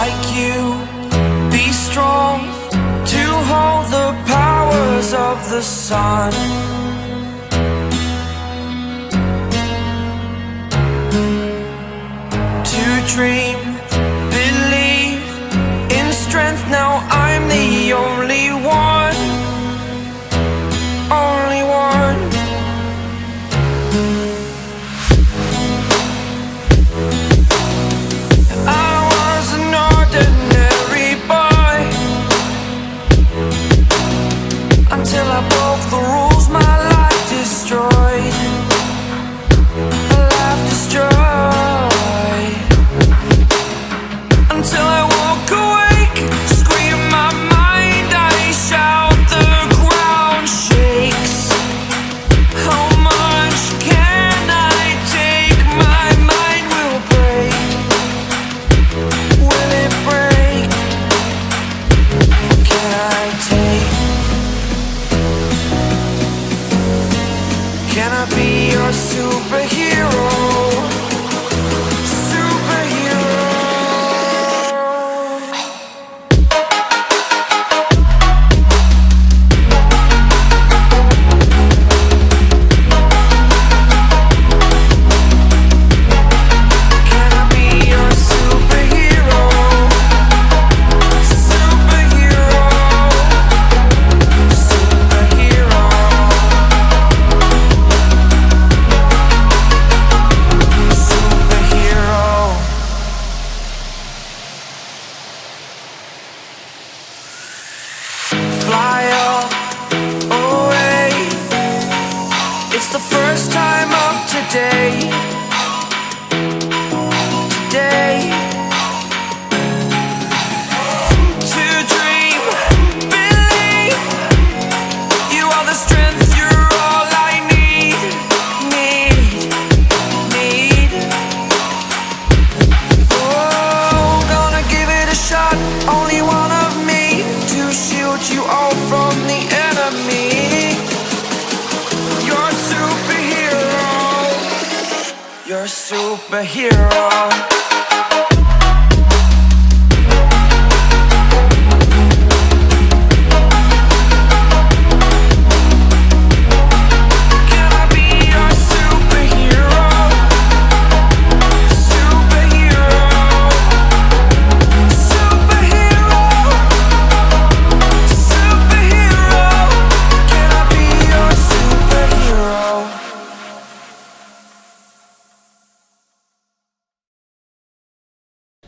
like you, be strong to hold the powers of the sun. To dream, believe in strength, now I'm the only one, only one. I was an ordinary boy until I broke the rules, my life destroyed, a life destroyed. Until I walk awake, scream my mind, I shout, the ground shakes. How much can I take? My mind will break. Will it break? Can I take? Can I be your superhero? Fly up, away. It's the first time of today. Today. To dream, believe. You are the strength, you're all I need. Need. Oh, gonna give it a shot. Only one of me to shield you all from the enemy. You're a superhero. You're a superhero. Can I be your superhero? Superhero. Superhero. Superhero. Can I be your superhero?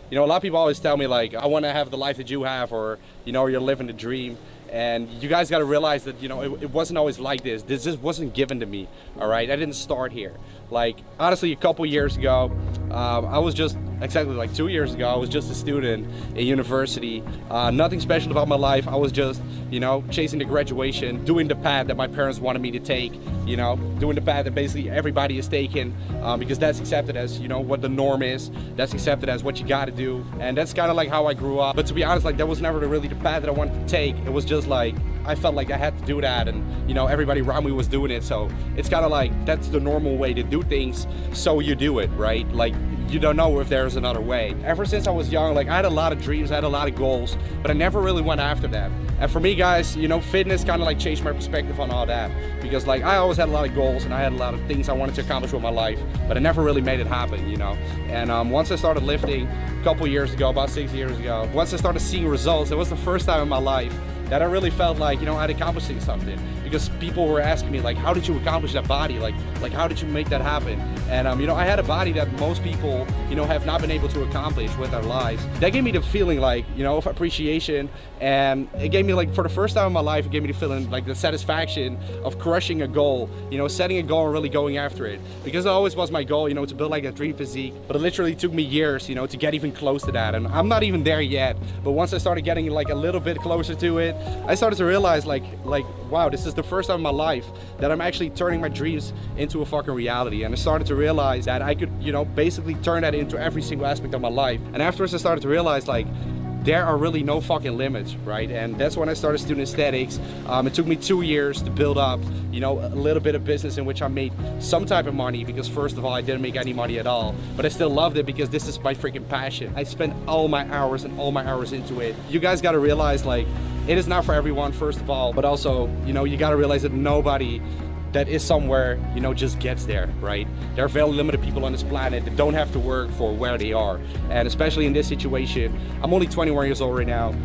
You know, a lot of people always tell me like, I want to have the life that you have, or, you know, you're living the dream. And you guys got to realize that, you know, it wasn't always like this. This just wasn't given to me, all right? I didn't start here. Like, honestly, a couple years ago, I was just, exactly like 2 years ago, I was just a student in university. Nothing special about my life. I was just, you know, chasing the graduation, doing the path that my parents wanted me to take, you know, doing the path that basically everybody is taking, because that's accepted as, you know, what the norm is. That's accepted as what you got to do. And that's kind of like how I grew up. But to be honest, like, that was never really the path that I wanted to take. It was just like, I felt like I had to do that, and, you know, everybody around me was doing it. So it's kind of like, that's the normal way to do things, so you do it, right? Like, you don't know if there's another way. Ever since I was young, like, I had a lot of dreams, I had a lot of goals, but I never really went after them. And for me, guys, you know, fitness kind of like changed my perspective on all that, because like, I always had a lot of goals and I had a lot of things I wanted to accomplish with my life, but I never really made it happen, you know. And once I started lifting a couple years ago, about 6 years ago, once I started seeing results, it was the first time in my life that I really felt like, you know, I'd accomplishing something, because people were asking me like, how did you accomplish that body? Like how did you make that happen? And you know, I had a body that most people, you know, have not been able to accomplish with their lives. That gave me the feeling like, you know, of appreciation, and it gave me like, for the first time in my life, it gave me the feeling like the satisfaction of crushing a goal, you know, setting a goal and really going after it. Because it always was my goal, you know, to build like a dream physique, but it literally took me years, you know, to get even close to that, and I'm not even there yet. But once I started getting like a little bit closer to it, I started to realize like wow, this is the first time in my life that I'm actually turning my dreams into a fucking reality. And I started to realize that I could, you know, basically turn that into every single aspect of my life. And afterwards I started to realize like, there are really no fucking limits, right? And that's when I started student aesthetics. It took me 2 years to build up, you know, a little bit of business in which I made some type of money, because first of all, I didn't make any money at all, but I still loved it because this is my freaking passion. I spent all my hours and all my hours into it. You guys got to realize, like, it is not for everyone, first of all, but also, you know, you got to realize that nobody that is somewhere, you know, just gets there, right? There are very limited people on this planet that don't have to work for where they are. And especially in this situation, I'm only 21 years old right now.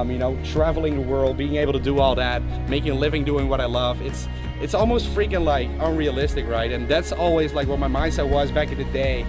You know, traveling the world, being able to do all that, making a living doing what I love, it's almost freaking like unrealistic, right? And that's always like what my mindset was back in the day.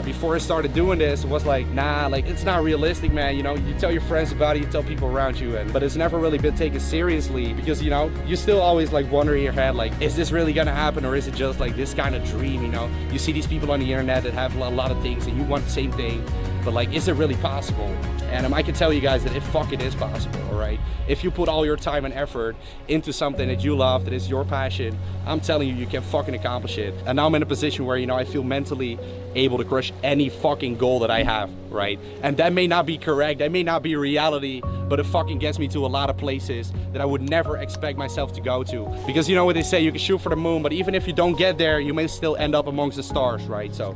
Before I started doing this, it was like, nah, like, it's not realistic, man. You know, you tell your friends about it, you tell people around you, but it's never really been taken seriously, because, you know, you still always like wonder in your head, like, is this really gonna happen, or is it just like this kind of dream? You know, you see these people on the internet that have a lot of things and you want the same thing, but like, is it really possible? And I can tell you guys that it fucking is possible, all right? If you put all your time and effort into something that you love, that is your passion, I'm telling you, you can fucking accomplish it. And now I'm in a position where, you know, I feel mentally able to crush any fucking goal that I have, right? And that may not be correct, that may not be reality, but it fucking gets me to a lot of places that I would never expect myself to go to. Because you know what they say, you can shoot for the moon, but even if you don't get there, you may still end up amongst the stars, right? So.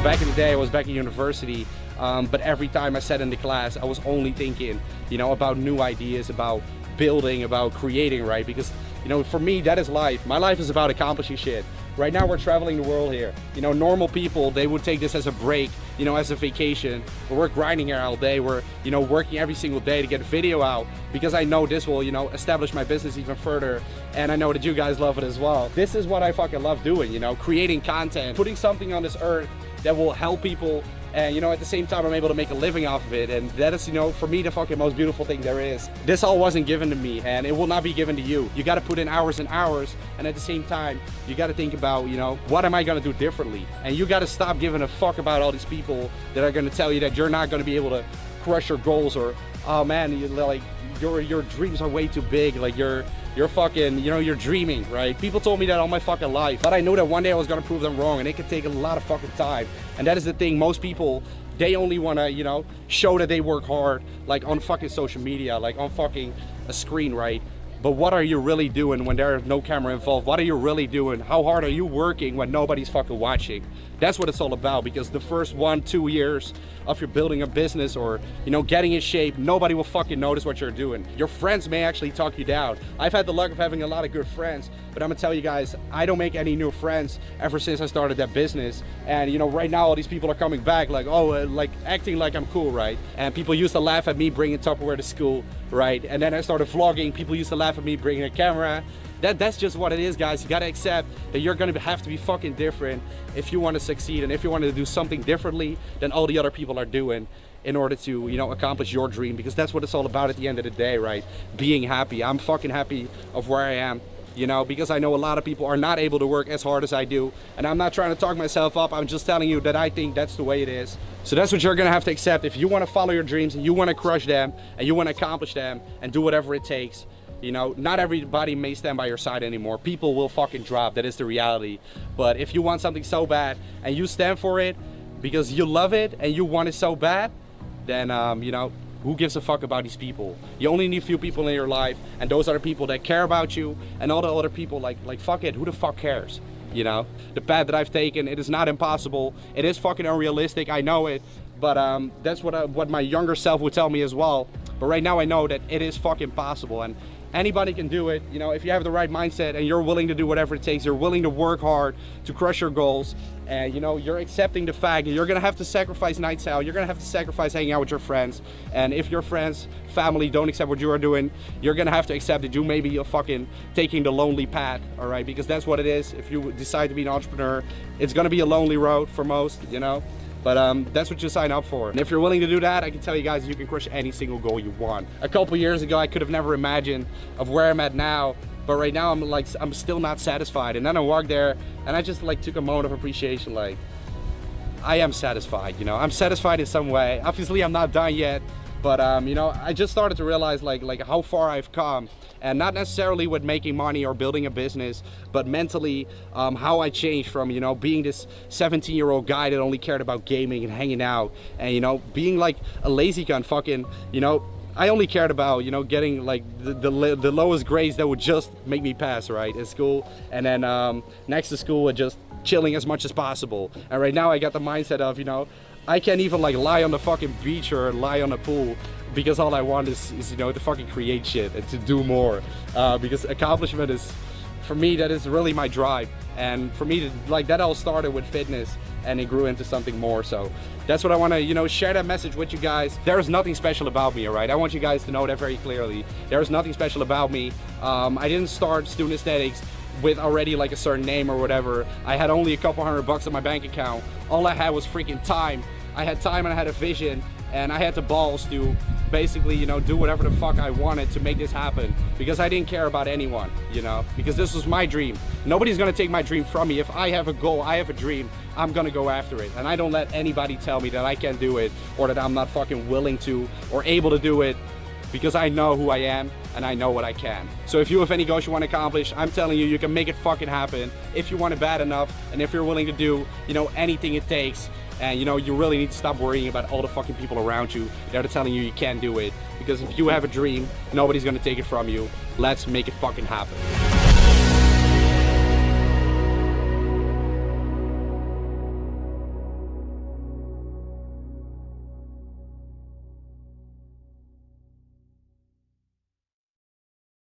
Back in the day, I was back in university, but every time I sat in the class, I was only thinking, you know, about new ideas, about building, about creating, right? Because, you know, for me, that is life. My life is about accomplishing shit. Right now, we're traveling the world here. You know, normal people, they would take this as a break, you know, as a vacation. But we're grinding here all day. We're, you know, working every single day to get a video out, because I know this will, you know, establish my business even further. And I know that you guys love it as well. This is what I fucking love doing, you know, creating content, putting something on this earth that will help people, and, you know, at the same time I'm able to make a living off of it. And that is, you know, for me, the fucking most beautiful thing there is. This all wasn't given to me, and it will not be given to you. You got to put in hours and hours, and at the same time you got to think about, you know, what am I going to do differently? And you got to stop giving a fuck about all these people that are going to tell you that you're not going to be able to crush your goals, or, oh man, you, like, your dreams are way too big, like you're fucking, you know, you're dreaming, right? People told me that all my fucking life, but I knew that one day I was gonna prove them wrong, and it could take a lot of fucking time. And that is the thing, most people, they only wanna, you know, show that they work hard, like on fucking social media, like on fucking a screen, right? But what are you really doing when there's no camera involved? What are you really doing? How hard are you working when nobody's fucking watching? That's what it's all about, because the first 1-2 years of your building a business, or, you know, getting in shape, nobody will fucking notice what you're doing. Your friends may actually talk you down. I've had the luck of having a lot of good friends, but I'm gonna tell you guys, I don't make any new friends ever since I started that business. And, you know, right now all these people are coming back like, oh, like acting like I'm cool, right? And people used to laugh at me bringing Tupperware to school, right? And then I started vlogging, people used to laugh at me bringing a camera. That's just what it is, guys. You gotta accept that you're gonna have to be fucking different if you want to succeed, and if you want to do something differently than all the other people are doing in order to, you know, accomplish your dream, because that's what it's all about at the end of the day, right? Being happy. I'm fucking happy of where I am, you know, because I know a lot of people are not able to work as hard as I do, and I'm not trying to talk myself up. I'm just telling you that I think that's the way it is. So that's what you're gonna have to accept if you want to follow your dreams and you want to crush them and you want to accomplish them and do whatever it takes. You know, not everybody may stand by your side anymore. People will fucking drop. That is the reality. But if you want something so bad and you stand for it because you love it and you want it so bad, then, you know, who gives a fuck about these people? You only need a few people in your life, and those are the people that care about you, and all the other people, like fuck it, who the fuck cares? You know, the path that I've taken, it is not impossible. It is fucking unrealistic, I know it, but that's what my younger self would tell me as well. But right now I know that it is fucking possible, and anybody can do it, you know, if you have the right mindset and you're willing to do whatever it takes. You're willing to work hard to crush your goals, and, you know, you're accepting the fact that you're gonna have to sacrifice nights out, you're gonna have to sacrifice hanging out with your friends, and if your friends, family don't accept what you are doing, you're gonna have to accept that you may be fucking taking the lonely path, all right? Because that's what it is. If you decide to be an entrepreneur, it's gonna be a lonely road for most, you know? But that's what you sign up for. And if you're willing to do that, I can tell you guys, you can crush any single goal you want. A couple years ago, I could have never imagined of where I'm at now, but right now I'm still not satisfied. And then I walked there and I just like took a moment of appreciation, like, I am satisfied, you know? I'm satisfied in some way. Obviously I'm not done yet, But you know, I just started to realize like how far I've come, and not necessarily with making money or building a business, but mentally, how I changed from, you know, being this 17-year-old guy that only cared about gaming and hanging out, and, you know, being like a lazy cunt, fucking, you know, I only cared about, you know, getting like the lowest grades that would just make me pass, right, in school, and then next to school with just chilling as much as possible. And right now I got the mindset of, you know, I can't even like lie on the fucking beach or lie on a pool, because all I want is you know, to fucking create shit and to do more, because accomplishment is, for me, that is really my drive. And for me, to, like, that all started with fitness and it grew into something more. So that's what I want to, you know, share that message with you guys. There is nothing special about me, all right? I want you guys to know that very clearly. There is nothing special about me. I didn't start Student Aesthetics with already like a certain name or whatever. I had only a couple $100 in my bank account. All I had was freaking time. I had time and I had a vision, and I had the balls to basically, you know, do whatever the fuck I wanted to make this happen, because I didn't care about anyone, you know, because this was my dream. Nobody's gonna take my dream from me. If I have a goal, I have a dream, I'm gonna go after it, and I don't let anybody tell me that I can't do it or that I'm not fucking willing to or able to do it, because I know who I am and I know what I can. So if you have any goals you want to accomplish, I'm telling you, you can make it fucking happen if you want it bad enough, and if you're willing to do, you know, anything it takes. And, you know, you really need to stop worrying about all the fucking people around you that are telling you you can't do it. Because if you have a dream, nobody's gonna take it from you. Let's make it fucking happen.